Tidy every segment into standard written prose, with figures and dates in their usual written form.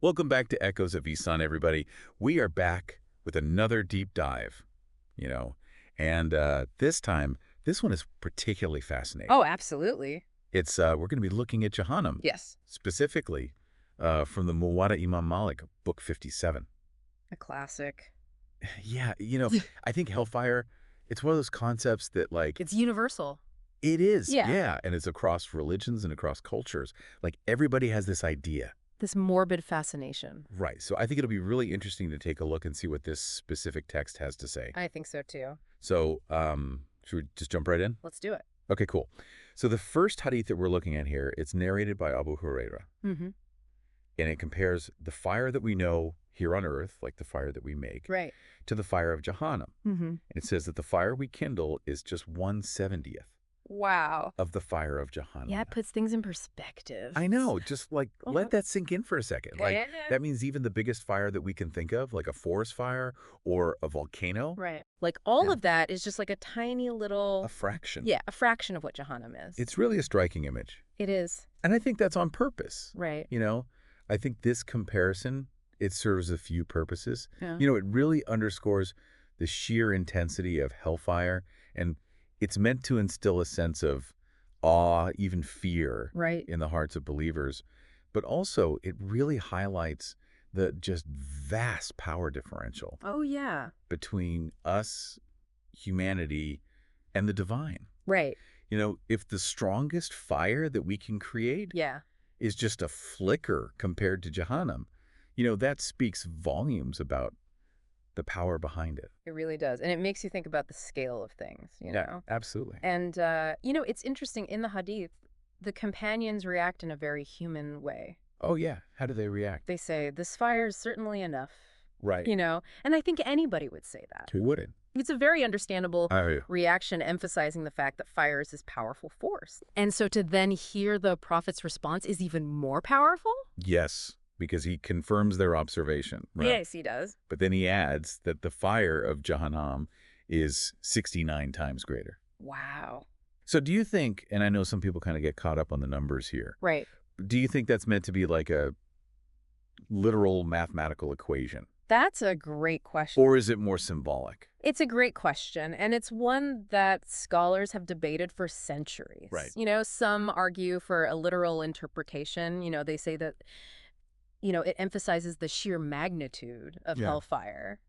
Welcome back to Echoes of Ihsan, everybody. We are back with another deep dive, you know, and this time, this one is particularly fascinating. Oh, absolutely. We're going to be looking at Jahannam, Yes. specifically from the Muwatta Imam Malik, book 57. A classic. Yeah, I think Hellfire, it's one of those concepts that, like, It's universal. it is, Yeah. yeah, and it's across religions and across cultures. Like, everybody has this idea. This morbid fascination. Right. So I think it'll be really interesting to take a look and see what this specific text has to say. I think so too. So should we just jump right in? Let's do it. Okay, cool. So the first hadith that we're looking at here, it's narrated by Abu Huraira. Mm-hmm. And it compares the fire that we know here on earth, like the fire that we make, Right. to the fire of Jahannam. Mm-hmm. And it says that the fire we kindle is just 1/70th Wow. of the fire of Jahannam. Yeah, it puts things in perspective. I know. Just like let Uh-huh. that sink in for a second. Like Yeah. that means even the biggest fire that we can think of, like a forest fire or a volcano, Right. Like all Yeah. of that is just like a tiny little, a fraction. yeah, a fraction of what Jahannam is. It's really a striking image. It is. And I think that's on purpose. Right. I think this comparison, it serves a few purposes. Yeah. It really underscores the sheer intensity of hellfire, and it's meant to instill a sense of awe, even fear Right. in the hearts of believers. But also, it really highlights the just vast power differential Oh, yeah. between us, humanity, and the divine. Right. If the strongest fire that we can create Yeah. is just a flicker compared to Jahannam, that speaks volumes about the power behind it. It really does. And it makes you think about the scale of things, you know? Absolutely. And, it's interesting. In the Hadith, the companions react in a very human way. Oh, yeah. How do they react? They say, this fire is certainly enough, Right. And I think anybody would say that. Who wouldn't? It's a very understandable Oh, reaction, emphasizing the fact that fire is this powerful force. And so to then hear the prophet's response is even more powerful? yes, because he confirms their observation. Right? Yes, he does. But then he adds that the fire of Jahannam is 69 times greater. Wow. So do you think, and I know some people kind of get caught up on the numbers here, Right. do you think that's meant to be like a literal mathematical equation? That's a great question. Or is it more symbolic? It's a great question, and it's one that scholars have debated for centuries. Right. Some argue for a literal interpretation. They say that, it emphasizes the sheer magnitude of Yeah. hellfire,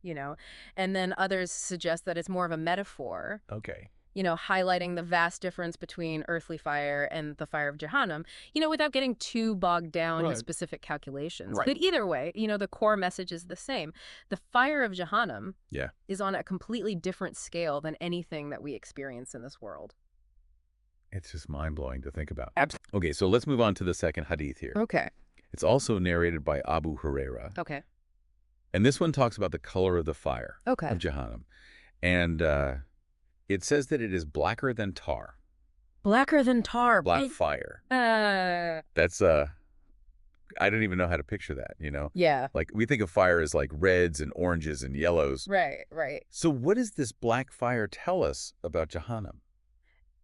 and then others suggest that it's more of a metaphor, Okay. Highlighting the vast difference between earthly fire and the fire of Jahannam, without getting too bogged down in Right. specific calculations. Right. But either way, the core message is the same. The fire of Jahannam Yeah. is on a completely different scale than anything that we experience in this world. It's just mind-blowing to think about. Absolutely. Okay, so let's move on to the second hadith here. Okay. It's also narrated by Abu Huraira. Okay. And this one talks about the color of the fire Okay. of Jahannam. And it says that it is blacker than tar. Blacker than tar. Black fire. Uh, That's, I don't even know how to picture that, yeah. Like, we think of fire as like reds and oranges and yellows. Right, right. So what does this black fire tell us about Jahannam?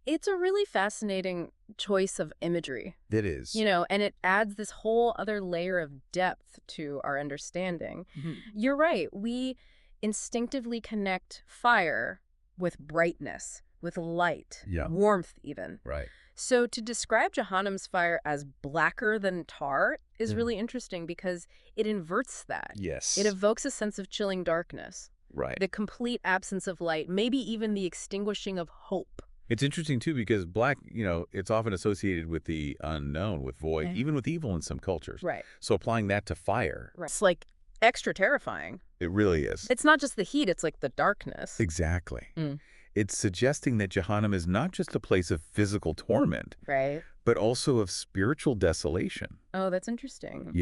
It's a really fascinating choice of imagery, It is. and it adds this whole other layer of depth to our understanding. Mhm. You're right. We instinctively connect fire with brightness, with light, Yeah. warmth even. Right. So to describe Jahannam's fire as blacker than tar is Yeah. really interesting because it inverts that. Yes. It evokes a sense of chilling darkness, Right. the complete absence of light, maybe even the extinguishing of hope. It's interesting, too, because black, it's often associated with the unknown, with void, Okay. even with evil in some cultures. Right. So applying that to fire, Right. It's like extra terrifying. it really is. It's not just the heat, it's like the darkness. Exactly. Mm. It's suggesting that Jahannam is not just a place of physical torment, Right. but also of spiritual desolation. Oh, that's interesting.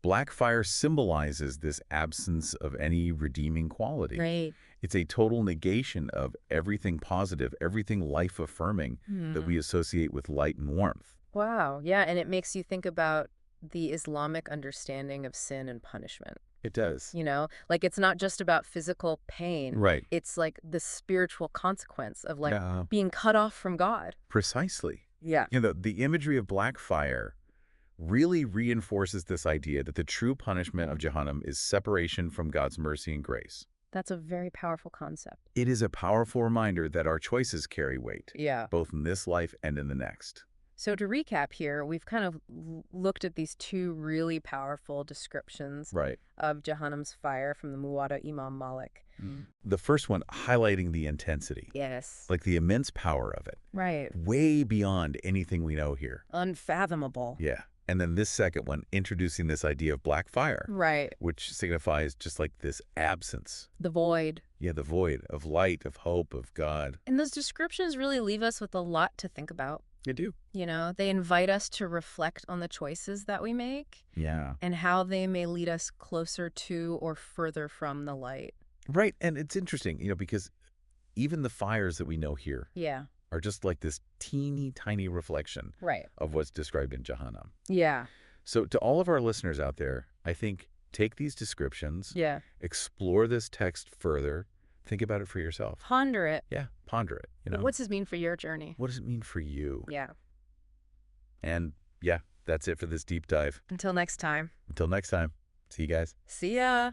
Black fire symbolizes this absence of any redeeming quality. Right. It's a total negation of everything positive, everything life-affirming that we associate with light and warmth. Wow. Yeah, and it makes you think about the Islamic understanding of sin and punishment. It does. Like it's not just about physical pain. Right. It's like the spiritual consequence of like Yeah. being cut off from God. Precisely. Yeah. The imagery of black fire really reinforces this idea that the true punishment of Jahannam is separation from God's mercy and grace. That's a very powerful concept. It is a powerful reminder that our choices carry weight, Yeah. both in this life and in the next. So to recap here, we've kind of looked at these two really powerful descriptions Right. of Jahannam's fire from the Muwatta Imam Malik. The first one highlighting the intensity, Yes. like the immense power of it, Right. way beyond anything we know here. Unfathomable. Yeah. And then this second one introducing this idea of black fire, Right. which signifies just like this absence. The void. Yeah, the void of light, of hope, of God. And those descriptions really leave us with a lot to think about. They do. You know, they invite us to reflect on the choices that we make Yeah. and how they may lead us closer to or further from the light. Right. And it's interesting, because even the fires that we know here Yeah. are just like this teeny tiny reflection Right. of what's described in Jahannam. Yeah. So to all of our listeners out there, I think take these descriptions, Yeah. explore this text further, think about it for yourself. Ponder it. Yeah, ponder it. What does this mean for your journey? What does it mean for you? Yeah. And yeah, that's it for this deep dive. Until next time. Until next time, see you guys. See ya.